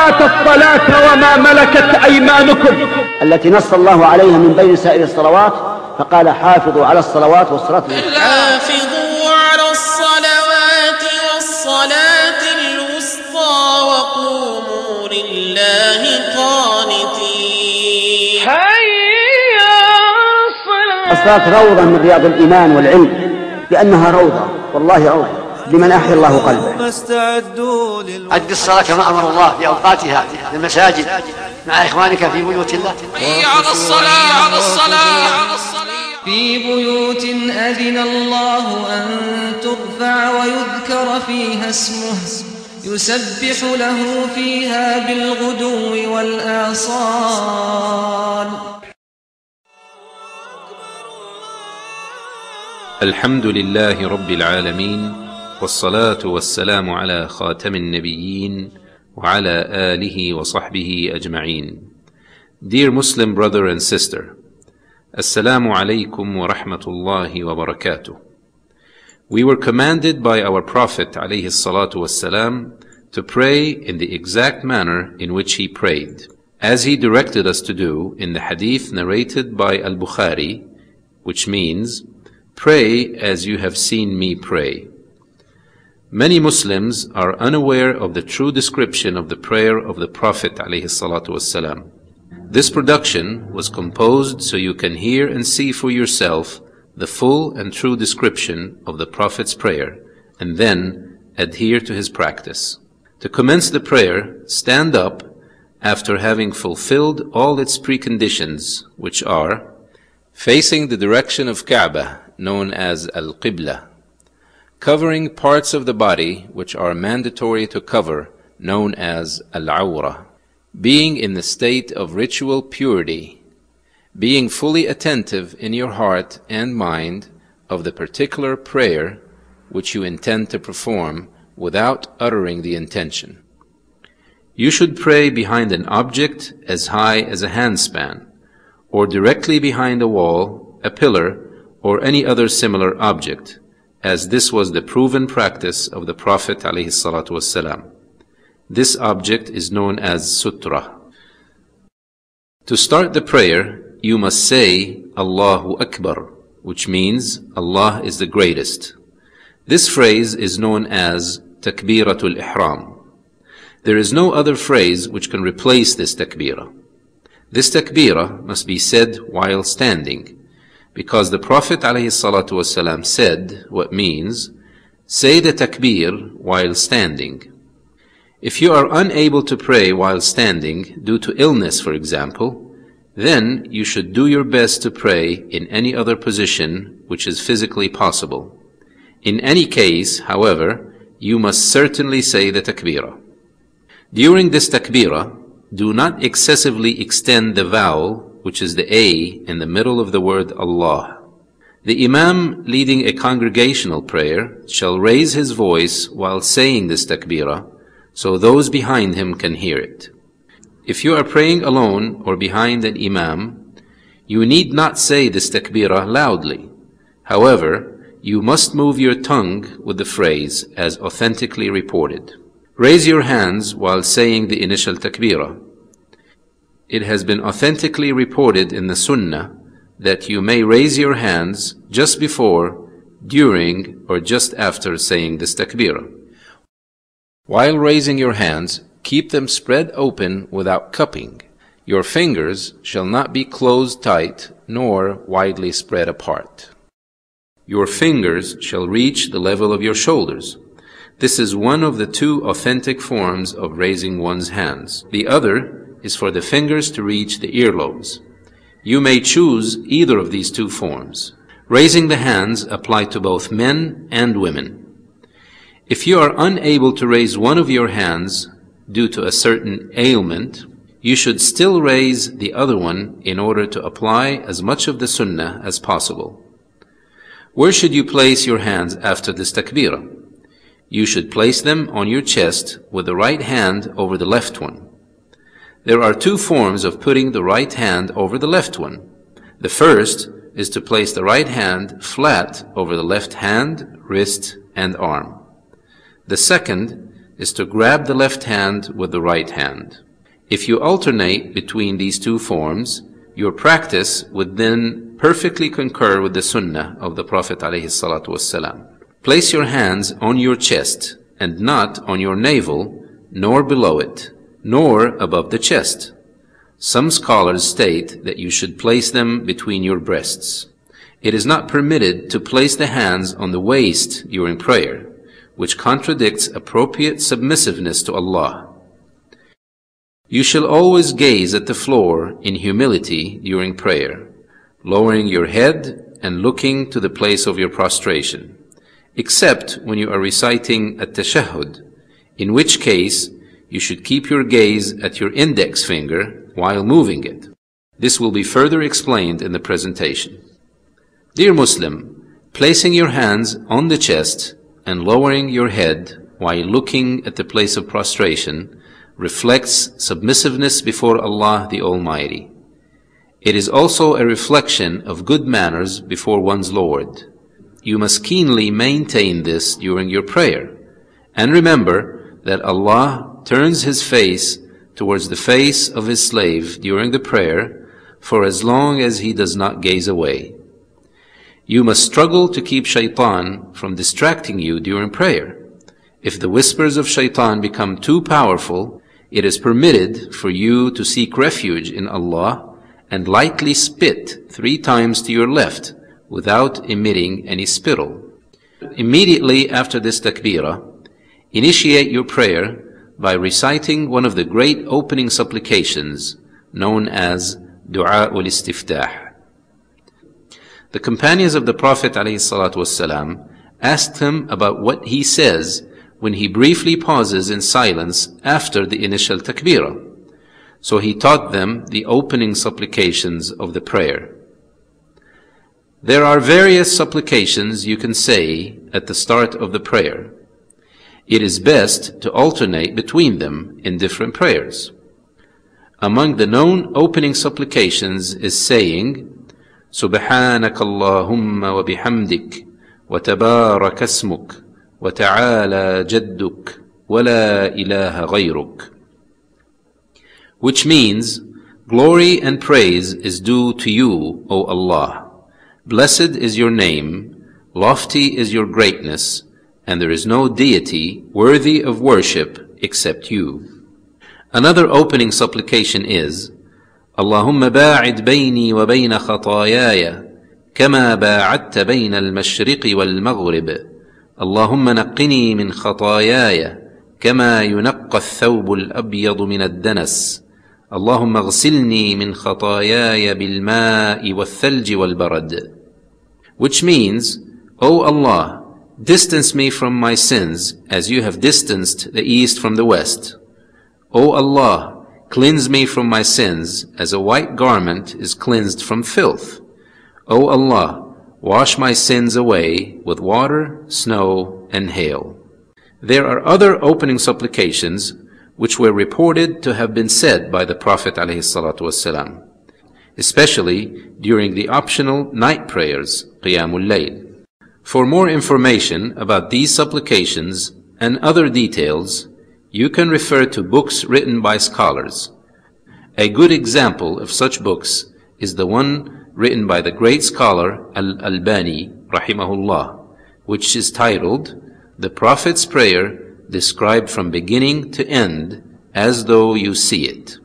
الصلاة وما ملكت أيمانكم التي نص الله عليها من بين سائر الصلوات، فقال حافظوا على الصلوات والصلاة حافظوا على الصلوات والصلاة الوسطى وقوموا لله قانتين. الصلاة روضة من رياض الإيمان والعلم، لأنها روضة، والله روضة لمن أحيا الله قلبه. أد الصلاة كما أمر الله في أوقاتها في المساجد مع إخوانك في بيوت الله. على الصلاة في بيوت أذن الله أن ترفع ويذكر فيها اسمه يسبح له فيها بالغدو والآصال. الحمد لله رب العالمين، والصلاة والسلام على خاتم النبيين وعلى آله وصحبه أجمعين. Dear Muslim brother and sister, Assalamu alaikum wa rahmatullahi wa barakatuh. We were commanded by our Prophet alayhi salatu wassalam to pray in the exact manner in which he prayed, as he directed us to do in the hadith narrated by Al-Bukhari, which means, "Pray as you have seen me pray." Many Muslims are unaware of the true description of the prayer of the Prophet ﷺ. This production was composed so you can hear and see for yourself the full and true description of the Prophet's prayer, and then adhere to his practice. To commence the prayer, stand up after having fulfilled all its preconditions, which are facing the direction of Kaaba, known as Al-Qibla, covering parts of the body which are mandatory to cover, known as Al-Awra, being in the state of ritual purity, being fully attentive in your heart and mind of the particular prayer which you intend to perform without uttering the intention. You should pray behind an object as high as a handspan, or directly behind a wall, a pillar, or any other similar object, as this was the proven practice of the Prophet ﷺ. This object is known as sutra. To start the prayer, you must say Allahu Akbar, which means Allah is the greatest. This phrase is known as Takbiratul Ihram. There is no other phrase which can replace this takbirah. This takbirah must be said while standing, because the Prophet ﷺ said what means, say the takbir while standing. If you are unable to pray while standing due to illness, for example, then you should do your best to pray in any other position which is physically possible. In any case, however, you must certainly say the takbirah. During this takbirah, do not excessively extend the vowel, which is the A in the middle of the word Allah. The Imam leading a congregational prayer shall raise his voice while saying this takbirah, so those behind him can hear it. If you are praying alone or behind an Imam, you need not say this takbirah loudly. However, you must move your tongue with the phrase as authentically reported. Raise your hands while saying the initial takbirah. It has been authentically reported in the Sunnah that you may raise your hands just before, during, or just after saying this takbirah. While raising your hands, keep them spread open without cupping. Your fingers shall not be closed tight nor widely spread apart. Your fingers shall reach the level of your shoulders. This is one of the two authentic forms of raising one's hands. The other is for the fingers to reach the earlobes. You may choose either of these two forms. Raising the hands apply to both men and women. If you are unable to raise one of your hands due to a certain ailment, you should still raise the other one in order to apply as much of the Sunnah as possible. Where should you place your hands after this takbirah? You should place them on your chest with the right hand over the left one. There are two forms of putting the right hand over the left one. The first is to place the right hand flat over the left hand, wrist, and arm. The second is to grab the left hand with the right hand. If you alternate between these two forms, your practice would then perfectly concur with the Sunnah of the Prophet ﷺ. Place your hands on your chest and not on your navel, nor below it, nor above the chest. Some scholars state that you should place them between your breasts. It is not permitted to place the hands on the waist during prayer, which contradicts appropriate submissiveness to Allah. You shall always gaze at the floor in humility during prayer, lowering your head and looking to the place of your prostration, except when you are reciting at-tashahhud, in which case you should keep your gaze at your index finger while moving it. This will be further explained in the presentation. Dear Muslim, placing your hands on the chest and lowering your head while looking at the place of prostration reflects submissiveness before Allah the Almighty. It is also a reflection of good manners before one's Lord. You must keenly maintain this during your prayer, and remember that Allah turns His face towards the face of His slave during the prayer for as long as he does not gaze away. You must struggle to keep shaitan from distracting you during prayer. If the whispers of shaitan become too powerful, it is permitted for you to seek refuge in Allah and lightly spit 3 times to your left without emitting any spittle. Immediately after this takbirah, initiate your prayer by reciting one of the great opening supplications known as Du'a ul-Istiftah. The companions of the Prophet ﷺ asked him about what he says when he briefly pauses in silence after the initial takbirah. So he taught them the opening supplications of the prayer. There are various supplications you can say at the start of the prayer. It is best to alternate between them in different prayers. Among the known opening supplications is saying, سبحانك اللهم وبحمدك وتبارك اسمك وتعالى جدك ولا إله غيرك, which means, glory and praise is due to you, O Allah. Blessed is your name, lofty is your greatness, and there is no deity worthy of worship except you. Another opening supplication is, اللهم باعد بيني وبين خطاياي كما باعدت بين المشرق والمغرب اللهم نقني من خطاياي كما ينقى الثوب الأبيض من الدنس اللهم اغسلني من خطاياي بالماء والثلج والبرد, which means, O Allah, distance me from my sins as you have distanced the east from the west. O Allah, cleanse me from my sins as a white garment is cleansed from filth. O Allah, wash my sins away with water, snow, and hail. There are other opening supplications which were reported to have been said by the Prophet ﷺ, especially during the optional night prayers, Qiyamul Layl. For more information about these supplications and other details, you can refer to books written by scholars. A good example of such books is the one written by the great scholar Al-Albani, rahimahullah, which is titled, The Prophet's Prayer Described from Beginning to End as Though You See It.